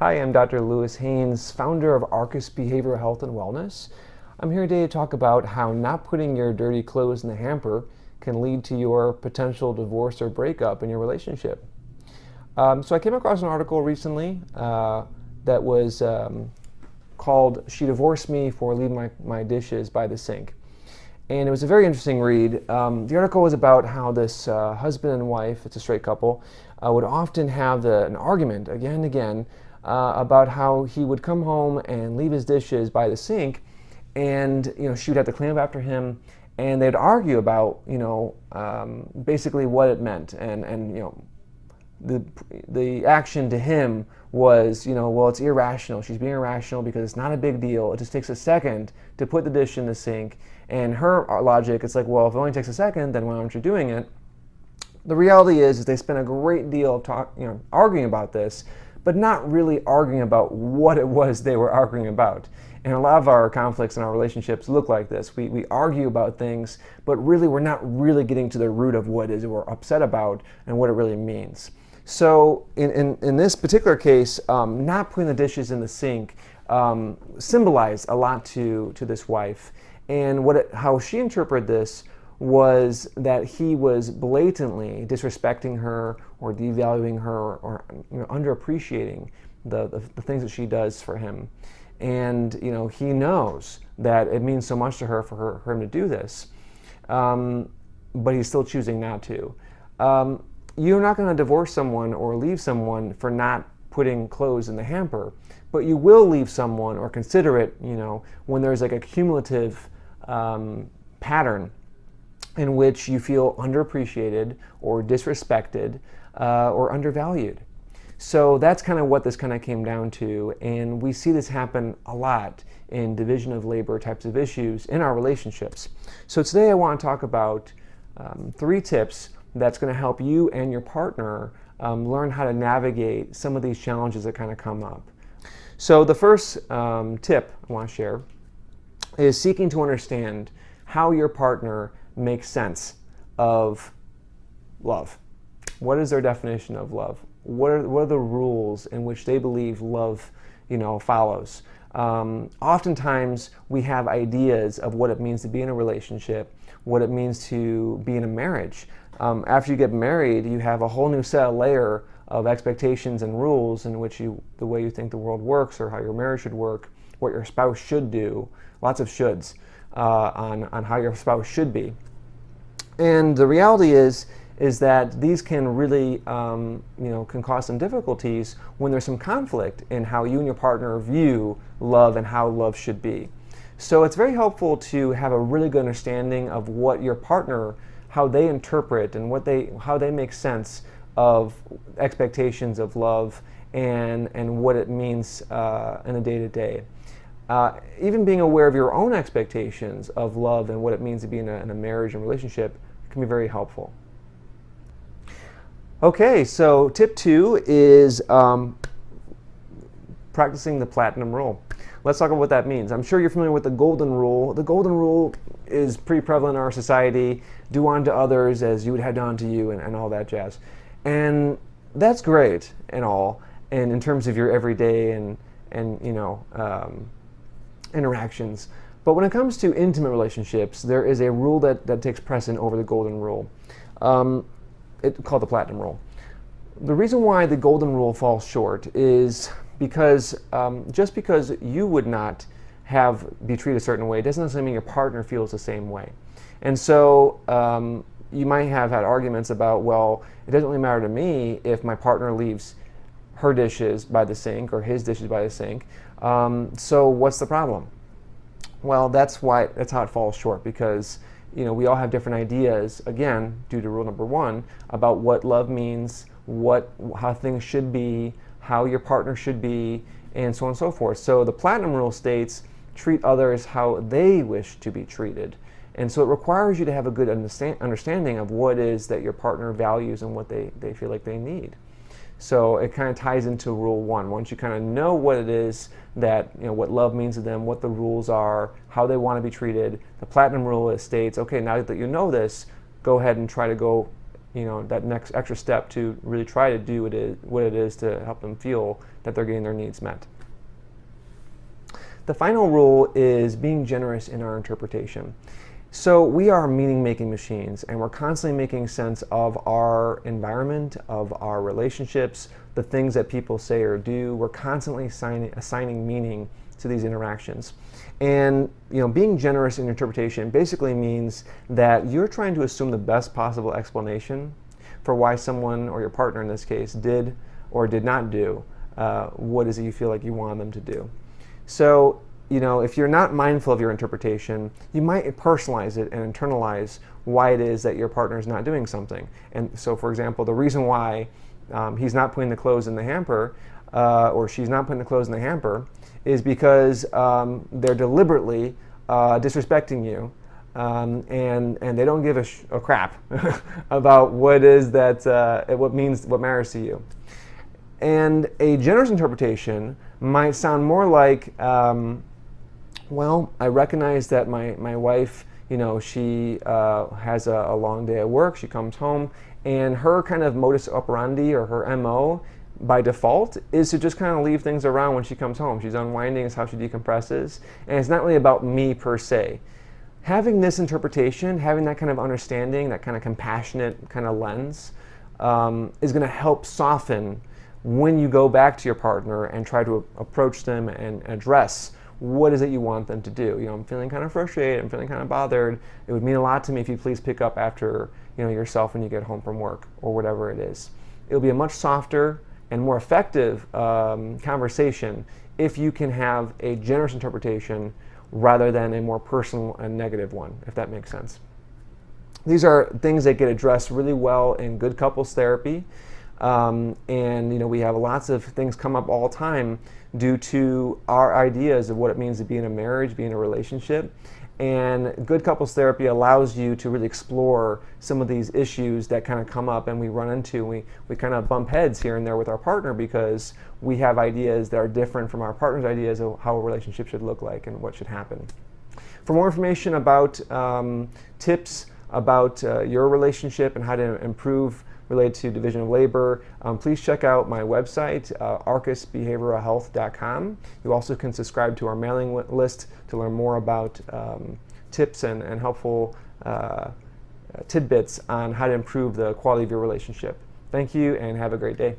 Hi, I'm Dr. Lewis Haynes, founder of Arcus Behavioral Health and Wellness. I'm here today to talk about how not putting your dirty clothes in the hamper can lead to your potential divorce or breakup in your relationship. So I came across an article recently that was called "She Divorced Me for Leaving my Dishes by the Sink." And it was a very interesting read. The article was about how this husband and wife, it's a straight couple, would often have an argument again and again about how he would come home and leave his dishes by the sink, and she would have to clean up after him, and they'd argue about basically what it meant, and the action to him was, well, it's irrational. She's being irrational because it's not a big deal. It just takes a second to put the dish in the sink. And her logic, it's like, well, if it only takes a second, then why aren't you doing it? The reality is they spent a great deal of arguing about this, but not really arguing about what it was they were arguing about. And a lot of our conflicts in our relationships look like this. We argue about things, but really we're not really getting to the root of what it is we're upset about and what it really means. So in this particular case, not putting the dishes in the sink symbolized a lot to this wife. And how she interpreted this was that he was blatantly disrespecting her or devaluing her or underappreciating the things that she does for him. And he knows that it means so much to her for him to do this, but he's still choosing not to. You're not going to divorce someone or leave someone for not putting clothes in the hamper, but you will leave someone or consider it, when there's like a cumulative pattern in which you feel underappreciated or disrespected or undervalued. So that's kind of what this kind of came down to, and we see this happen a lot in division of labor types of issues in our relationships. So today I want to talk about 3 tips that's going to help you and your partner learn how to navigate some of these challenges that kind of come up. So the first tip I want to share is seeking to understand how your partner makes sense of love. What is their definition of love? What are the rules in which they believe love, follows? Oftentimes we have ideas of what it means to be in a relationship, what it means to be in a marriage. After you get married, you have a whole new layer of expectations and rules in which the way you think the world works or how your marriage should work, what your spouse should do, lots of shoulds on how your spouse should be. And the reality is that these can really can cause some difficulties when there's some conflict in how you and your partner view love and how love should be. So it's very helpful to have a really good understanding of what your partner, how they interpret and how they make sense of expectations of love and what it means in the day-to-day. Even being aware of your own expectations of love and what it means to be in a marriage and relationship can be very helpful. Okay, so tip 2 is practicing the platinum rule. Let's talk about what that means. I'm sure you're familiar with the golden rule. The golden rule is pretty prevalent in our society. Do unto others as you would have done to you, and all that jazz. And that's great and all, and in terms of your everyday and interactions. But when it comes to intimate relationships, there is a rule that takes precedent over the golden rule. It's called the platinum rule. The reason why the golden rule falls short is because just because you would not be treated a certain way doesn't necessarily mean your partner feels the same way. And so you might have had arguments about, well, it doesn't really matter to me if my partner leaves her dishes by the sink or his dishes by the sink. So what's the problem? Well, that's how it falls short, because we all have different ideas, again, due to rule number 1, about what love means, how things should be, how your partner should be, and so on and so forth. So the platinum rule states, treat others how they wish to be treated. And so it requires you to have a good understanding of what it is that your partner values and what they feel like they need. So it kind of ties into rule 1. Once you kind of know what it is that, what love means to them, what the rules are, how they want to be treated, the platinum rule states, okay, now that you know this, go ahead and try to go that next extra step to really try to do what it is to help them feel that they're getting their needs met. The final rule is being generous in our interpretation. So we are meaning-making machines, and we're constantly making sense of our environment, of our relationships, the things that people say or do. We're constantly assigning meaning to these interactions. And being generous in interpretation basically means that you're trying to assume the best possible explanation for why someone, or your partner in this case, did or did not do what is it you feel like you want them to do. So, if you're not mindful of your interpretation, you might personalize it and internalize why it is that your partner is not doing something. And so, for example, the reason why he's not putting the clothes in the hamper, or she's not putting the clothes in the hamper, is because they're deliberately disrespecting you, and they don't give a crap about what is that, what matters to you. And a generous interpretation might sound more like, well, I recognize that my wife, she has a long day at work. She comes home, and her kind of modus operandi, or her MO, by default, is to just kind of leave things around when she comes home. She's unwinding, is how she decompresses, and it's not really about me per se. Having this interpretation, having that kind of understanding, that kind of compassionate kind of lens, is going to help soften when you go back to your partner and try to approach them and address what is it you want them to do. I'm feeling kind of frustrated, I'm feeling kind of bothered. It would mean a lot to me if you please pick up after yourself when you get home from work, or whatever it is. It'll be a much softer and more effective conversation if you can have a generous interpretation rather than a more personal and negative one, if that makes sense. These are things that get addressed really well in good couples therapy. And we have lots of things come up all the time due to our ideas of what it means to be in a marriage, be in a relationship. And good couples therapy allows you to really explore some of these issues that kind of come up and we run into. We kind of bump heads here and there with our partner because we have ideas that are different from our partner's ideas of how a relationship should look like and what should happen. For more information about tips about your relationship and how to improve related to division of labor, please check out my website, arcusbehavioralhealth.com. You also can subscribe to our mailing list to learn more about tips and helpful tidbits on how to improve the quality of your relationship. Thank you and have a great day.